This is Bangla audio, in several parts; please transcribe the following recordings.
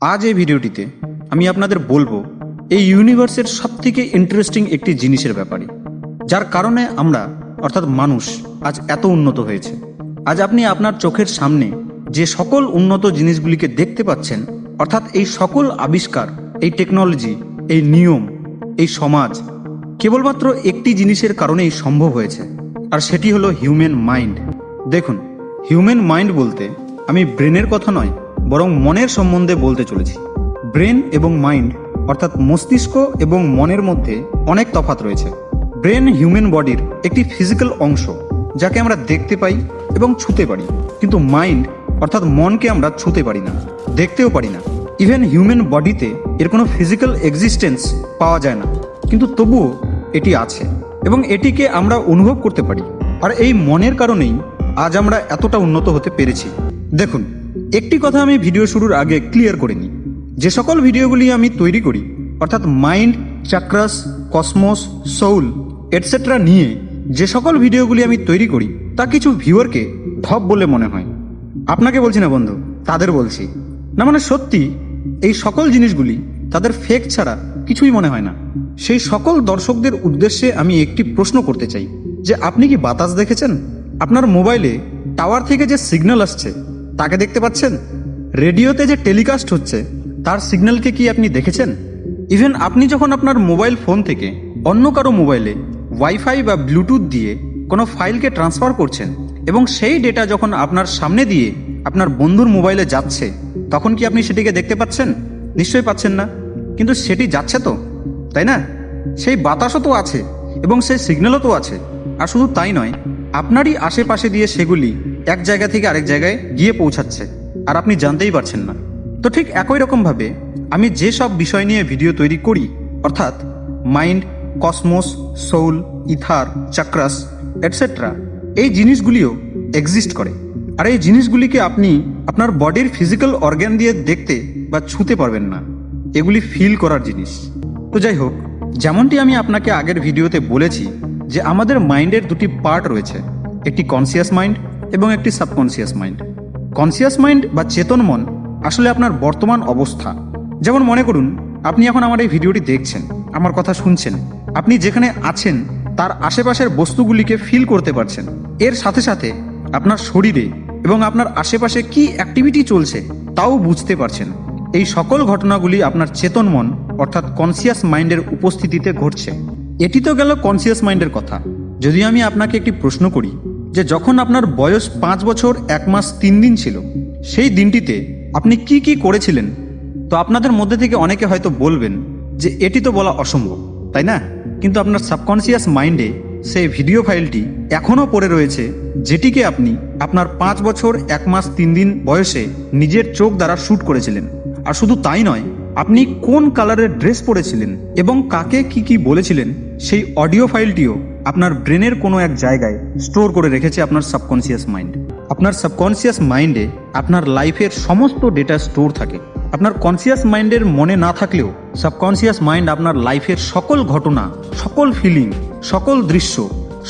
আজ এই ভিডিওটিতে আমি আপনাদের বলবো এই ইউনিভার্সের সবথেকে ইন্টারেস্টিং একটি জিনিসের ব্যাপারে, যার কারণে আমরা অর্থাৎ মানুষ আজ এত উন্নত হয়েছে। আজ আপনি আপনার চোখের সামনে যে সকল উন্নত জিনিসগুলিকে দেখতে পাচ্ছেন, অর্থাৎ এই সকল আবিষ্কার, এই টেকনোলজি, এই নিয়ম, এই সমাজ কেবলমাত্র একটি জিনিসের কারণেই সম্ভব হয়েছে, আর সেটি হলো হিউম্যান মাইন্ড। দেখুন, হিউম্যান মাইন্ড বলতে আমি ব্রেনের কথা নয়, বরং মনের সম্বন্ধে বলতে চলেছি। ব্রেন এবং মাইন্ড অর্থাৎ মস্তিষ্ক এবং মনের মধ্যে অনেক তফাৎ রয়েছে। ব্রেন হিউম্যান বডির একটি ফিজিক্যাল অংশ, যাকে আমরা দেখতে পাই এবং ছুঁতে পারি, কিন্তু মাইন্ড অর্থাৎ মনকে আমরা ছুঁতে পারি না, দেখতেও পারি না। ইভেন হিউম্যান বডিতে এর কোনো ফিজিক্যাল এক্সিস্টেন্স পাওয়া যায় না, কিন্তু তবুও এটি আছে এবং এটিকে আমরা অনুভব করতে পারি। আর এই মনের কারণেই আজ আমরা এতটা উন্নত হতে পেরেছি। দেখুন, একটি কথা আমি ভিডিও শুরুর আগে ক্লিয়ার করে নিই। যে সকল ভিডিওগুলি আমি তৈরি করি, অর্থাৎ mind, chakras, cosmos, soul etcetera নিয়ে যে সকল ভিডিওগুলি আমি তৈরি করি, তা কিছু ভিউয়ারকে ঢপ বলে মনে হয়। আপনাকে বলছি না বন্ধু, তাদের বলছি না, মানে সত্যি এই সকল জিনিসগুলি তাদের ফেক ছাড়া কিছুই মনে হয় না। সেই সকল দর্শকদের উদ্দেশ্যে আমি একটি প্রশ্ন করতে চাই যে আপনি কি বাতাস দেখেছেন? আপনার মোবাইলে টাওয়ার থেকে যে সিগন্যাল আসছে তাকে দেখতে পাচ্ছেন? রেডিওতে যে টেলিকাস্ট হচ্ছে তার সিগন্যালকে কি আপনি দেখেছেন? ইভেন আপনি যখন আপনার মোবাইল ফোন থেকে অন্য কারো মোবাইলে ওয়াইফাই বা ব্লুটুথ দিয়ে কোনো ফাইলকে ট্রান্সফার করছেন এবং সেই ডেটা যখন আপনার সামনে দিয়ে আপনার বন্ধুর মোবাইলে যাচ্ছে, তখন কি আপনি সেটিকে দেখতে পাচ্ছেন? নিশ্চয়ই পাচ্ছেন না, কিন্তু সেটি যাচ্ছে তো, তাই না? সেই বাতাসও তো আছে এবং সেই সিগন্যালও তো আছে। আর শুধু তাই নয়, আপনারই আশেপাশে দিয়ে সেগুলি এক জায়গা থেকে আরেক জায়গায় গিয়ে পৌঁছাচ্ছে, আর আপনি জানতেই পারছেন না। তো ঠিক একই রকমভাবে আমি যে সব বিষয় নিয়ে ভিডিও তৈরি করি, অর্থাৎ mind, cosmos, soul, ether, chakras etcetera, এই জিনিসগুলিও এক্সিস্ট করে। আর এই জিনিসগুলিকে আপনি আপনার বডির ফিজিক্যাল অর্গ্যান দিয়ে দেখতে বা ছুঁতে পারবেন না, এগুলি ফিল করার জিনিস। তো যাই হোক, যেমনটি আমি আপনাকে আগের ভিডিওতে বলেছি যে আমাদের মাইন্ডের দুটি পার্ট রয়েছে, একটি কনসিয়াস মাইন্ড এবং একটি সাবকনসিয়াস মাইন্ড। কনসিয়াস মাইন্ড বা চেতন মন আসলে আপনার বর্তমান অবস্থা। যেমন মনে করুন, আপনি এখন আমার এই ভিডিওটি দেখছেন, আমার কথা শুনছেন, আপনি যেখানে আছেন তার আশেপাশের বস্তুগুলিকে ফিল করতে পারছেন। এর সাথে সাথে আপনার শরীরে এবং আপনার আশেপাশে কি অ্যাক্টিভিটি চলছে তাও বুঝতে পারছেন। এই সকল ঘটনাগুলি আপনার চেতন মন অর্থাৎ কনসিয়াস মাইন্ডের উপস্থিতিতে ঘটছে। এটি তো গেল কনসিয়াস মাইন্ডের কথা। যদি আমি আপনাকে একটি প্রশ্ন করি যে যখন আপনার বয়স 5 বছর 1 মাস 3 দিন ছিল, সেই দিনটিতে আপনি কি কি করেছিলেন, তো আপনাদের মধ্যে থেকে অনেকে হয়তো বলবেন যে এটি তো বলা অসম্ভব, তাই না? কিন্তু আপনার সাবকনসিয়াস মাইন্ডে সেই ভিডিও ফাইলটি এখনও পড়ে রয়েছে, যেটিকে আপনি আপনার 5 বছর 1 মাস 3 দিন বয়সে নিজের চোখ দ্বারা শ্যুট করেছিলেন। আর শুধু তাই নয়, আপনি কোন কালারের ড্রেস পরেছিলেন এবং কাকে কি কি বলেছিলেন, সেই অডিও ফাইলটিও আপনার ব্রেনের কোনো এক জায়গায় স্টোর করে রেখেছে আপনার সাবকনসিয়াস মাইন্ড। আপনার সাবকনসিয়াস মাইন্ডে আপনার লাইফের সমস্ত ডেটা স্টোর থাকে। আপনার কনসিয়াস মাইন্ডের মনে না থাকলেও সাবকনসিয়াস মাইন্ড আপনার লাইফের সকল ঘটনা, সকল ফিলিং, সকল দৃশ্য,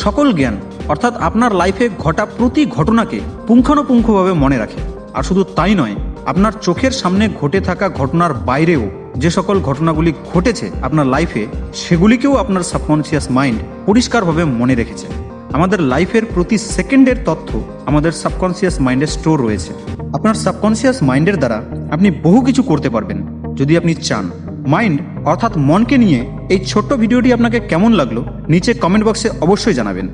সকল জ্ঞান, অর্থাৎ আপনার লাইফে ঘটা প্রতি ঘটনাকে পুঙ্খানুপুঙ্খভাবে মনে রাখে। আর শুধু তাই নয়, আপনার চোখের সামনে ঘটে থাকা ঘটনার বাইরেও যে সকল ঘটনাগুলি ঘটেছে আপনার লাইফে, সেগুলিকেও আপনার সাবকনসিয়াস মাইন্ড পরিষ্কারভাবে মনে রেখেছে। আমাদের লাইফের প্রতি সেকেন্ডের তথ্য আমাদের সাবকনসিয়াস মাইন্ডে স্টোর রয়েছে। আপনার সাবকনসিয়াস মাইন্ডের দ্বারা আপনি বহু কিছু করতে পারবেন যদি আপনি চান। মাইন্ড অর্থাৎ মনকে নিয়ে এই ছোট্ট ভিডিওটি আপনাকে কেমন লাগলো নিচে কমেন্ট বক্সে অবশ্যই জানাবেন।